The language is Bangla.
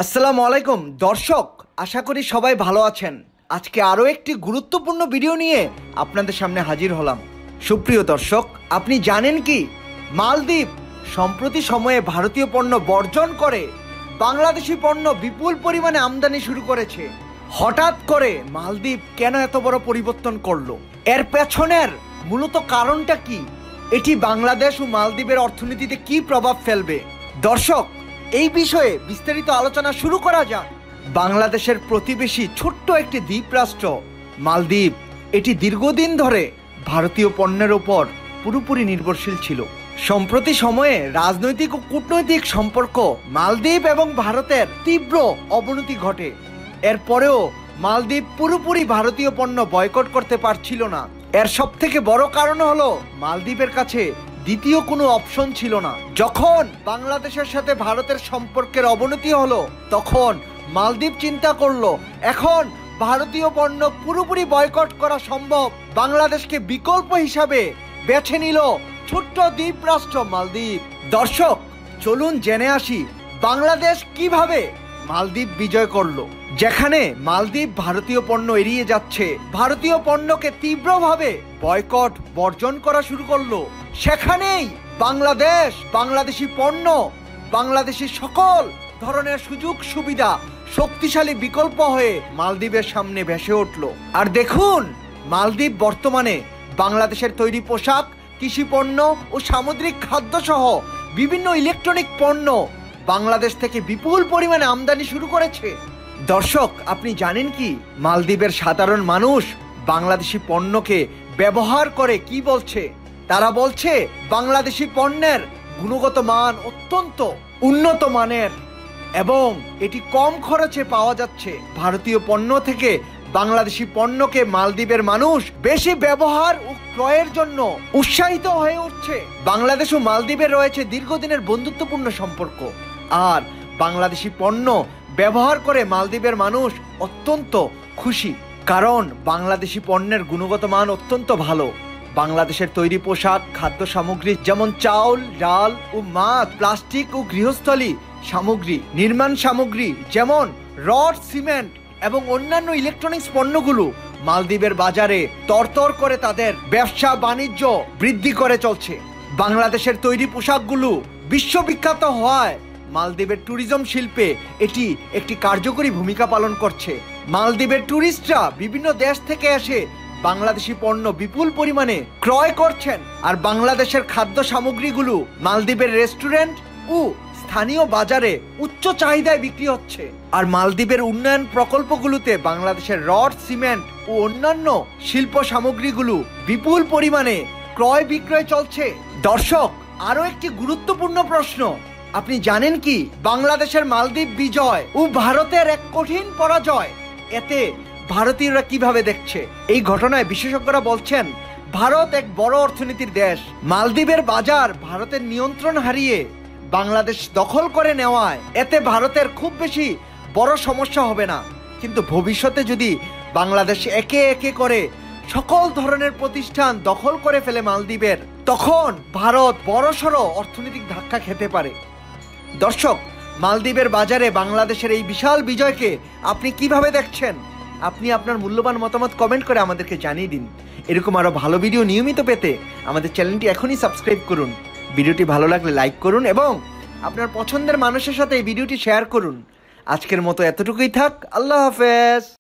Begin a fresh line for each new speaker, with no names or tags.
আসসালামু আলাইকুম দর্শক, আশা করি সবাই ভালো আছেন। আজকে আরও একটি গুরুত্বপূর্ণ ভিডিও নিয়ে আপনাদের সামনে হাজির হলাম। সুপ্রিয় দর্শক, আপনি জানেন কি মালদ্বীপ সম্প্রতি সময়ে ভারতীয় পণ্য বর্জন করে বাংলাদেশি পণ্য বিপুল পরিমাণে আমদানি শুরু করেছে। হঠাৎ করে মালদ্বীপ কেন এত বড় পরিবর্তন করলো? এর পেছনের মূলত কারণটা কি? এটি বাংলাদেশ ও মালদ্বীপের অর্থনীতিতে কি প্রভাব ফেলবে? দর্শক, এই বিষয়ে বিস্তারিত আলোচনা শুরু করা যাক। বাংলাদেশের প্রতিবেশী ছোট্ট একটি দ্বীপ রাষ্ট্র মালদ্বীপ, এটি দীর্ঘদিন ধরে ভারতীয় পণ্যের উপর পুরোপুরি নির্ভরশীল ছিল। সম্প্রতি সময়ে রাজনৈতিক ও কূটনৈতিক সম্পর্ক মালদ্বীপ এবং ভারতের তীব্র অবনতি ঘটে। এরপরেও মালদ্বীপ পুরোপুরি ভারতীয় পণ্য বয়কট করতে পারছিল না। এর সবথেকে বড় কারণ হলো মালদ্বীপের কাছে দ্বিতীয় কোনো অপশন ছিল না। যখন বাংলাদেশের সাথে ভারতের সম্পর্কের অবনতি হলো, তখন মালদ্বীপ চিন্তা করলো এখন ভারতীয় পণ্য পুরোপুরি বয়কট করা সম্ভব। বাংলাদেশকে বিকল্প হিসাবে বেছে নিল ছোট্ট দ্বীপ রাষ্ট্র মালদ্বীপ। দর্শক, চলুন জেনে আসি বাংলাদেশ কিভাবে মালদ্বীপ বিজয় করলো। যেখানে মালদ্বীপ ভারতীয় পণ্য এড়িয়ে যাচ্ছে, ভারতীয় পণ্যকে তীব্রভাবে বয়কট বর্জন করা শুরু করলো, সেখানেই বাংলাদেশ বাংলাদেশি পণ্য, বাংলাদেশি সকল ধরনের সুযোগ সুবিধা শক্তিশালী বিকল্প হয়ে মালদ্বীপের সামনে ভেসে উঠল। আর দেখুন, মালদ্বীপ বর্তমানে বাংলাদেশের তৈরি পোশাক, কৃষি পণ্য ও সামুদ্রিক খাদ্য সহ বিভিন্ন ইলেকট্রনিক পণ্য বাংলাদেশ থেকে বিপুল পরিমাণে আমদানি শুরু করেছে। দর্শক, আপনি জানেন কি মালদ্বীপের সাধারণ মানুষ বাংলাদেশি পণ্যকে ব্যবহার করে কি বলছে? তারা বলছে বাংলাদেশি পণ্যের গুণগত মান অত্যন্ত উন্নত মানের এবং এটি কম খরচে পাওয়া যাচ্ছে। ভারতীয় পণ্য থেকে বাংলাদেশি পণ্যকে মালদ্বীপের মানুষ বেশি ব্যবহার ও ক্রয়ের জন্য উৎসাহিত হয়ে উঠছে। বাংলাদেশ ও মালদ্বীপের রয়েছে দীর্ঘদিনের বন্ধুত্বপূর্ণ সম্পর্ক, আর বাংলাদেশি পণ্য ব্যবহার করে মালদ্বীপের মানুষ অত্যন্ত খুশি, কারণ বাংলাদেশি পণ্যের গুণগত মান অত্যন্ত ভালো। বাংলাদেশের তৈরি পোশাক, খাদ্য সামগ্রী যেমন চাউল, ডাল ও মাছ, প্লাস্টিক ও গৃহস্থলী সামগ্রী, নির্মাণ সামগ্রী যেমন রড, সিমেন্ট এবং অন্যান্য ইলেকট্রনিক্স পণ্যগুলো মালদ্বীপের বাজারে তরতর করে তাদের ব্যবসা বাণিজ্য বৃদ্ধি করে চলছে। বাংলাদেশের তৈরি পোশাকগুলো বিশ্ববিখ্যাত হওয়ায় মালদ্বীপের ট্যুরিজম শিল্পে এটি একটি কার্যকরী ভূমিকা পালন করছে। মালদ্বীপের ট্যুরিস্টরা বিভিন্ন দেশ থেকে এসে বাংলাদেশি পণ্য বিপুল পরিমাণে ক্রয় করছেন, আর বাংলাদেশের খাদ্য সামগ্রীগুলো মালদ্বীপের রেস্টুরেন্ট ও স্থানীয় বাজারে উচ্চ চাহিদায় বিক্রি হচ্ছে। আর মালদ্বীপের উন্নয়ন প্রকল্পগুলোতে বাংলাদেশের রড, সিমেন্ট ও অন্যান্য শিল্প সামগ্রীগুলো বিপুল পরিমাণে ক্রয় বিক্রয় চলছে। দর্শক, আরো একটি গুরুত্বপূর্ণ প্রশ্ন, আপনি জানেন কি বাংলাদেশের মালদ্বীপ বিজয় ও ভারতের এক কঠিন পরাজয় এতে ভারতীয়রা কিভাবে দেখছে? এই ঘটনায় বিশেষজ্ঞরা বলছেন ভারত এক বড় অর্থনীতির দেশ। মালদ্বীপের বাজার ভারতের নিয়ন্ত্রণ হারিয়ে বাংলাদেশ দখল করে নেওয়ায় এতে ভারতের খুব বেশি বড় সমস্যা হবে না, কিন্তু ভবিষ্যতে যদি বাংলাদেশ একে একে করে সকল ধরনের প্রতিষ্ঠান দখল করে ফেলে মালদ্বীপের, তখন ভারত বড়সড় অর্থনৈতিক ধাক্কা খেতে পারে। দর্শক, মালদ্বীপের বাজারে বাংলাদেশের এই বিশাল বিজয়কে আপনি কিভাবে দেখছেন? আপনি আপনার মূল্যবান মতামত কমেন্ট করে আমাদেরকে জানিয়ে দিন। এরকম আরো ভালো ভিডিও নিয়মিত পেতে আমাদের চ্যানেলটি এখনই সাবস্ক্রাইব করুন। ভিডিওটি ভালো লাগলে লাইক করুন এবং আপনার পছন্দের মানুষের সাথে এই ভিডিওটি শেয়ার করুন। আজকের মতো এতটুকুই থাক। আল্লাহ হাফেজ।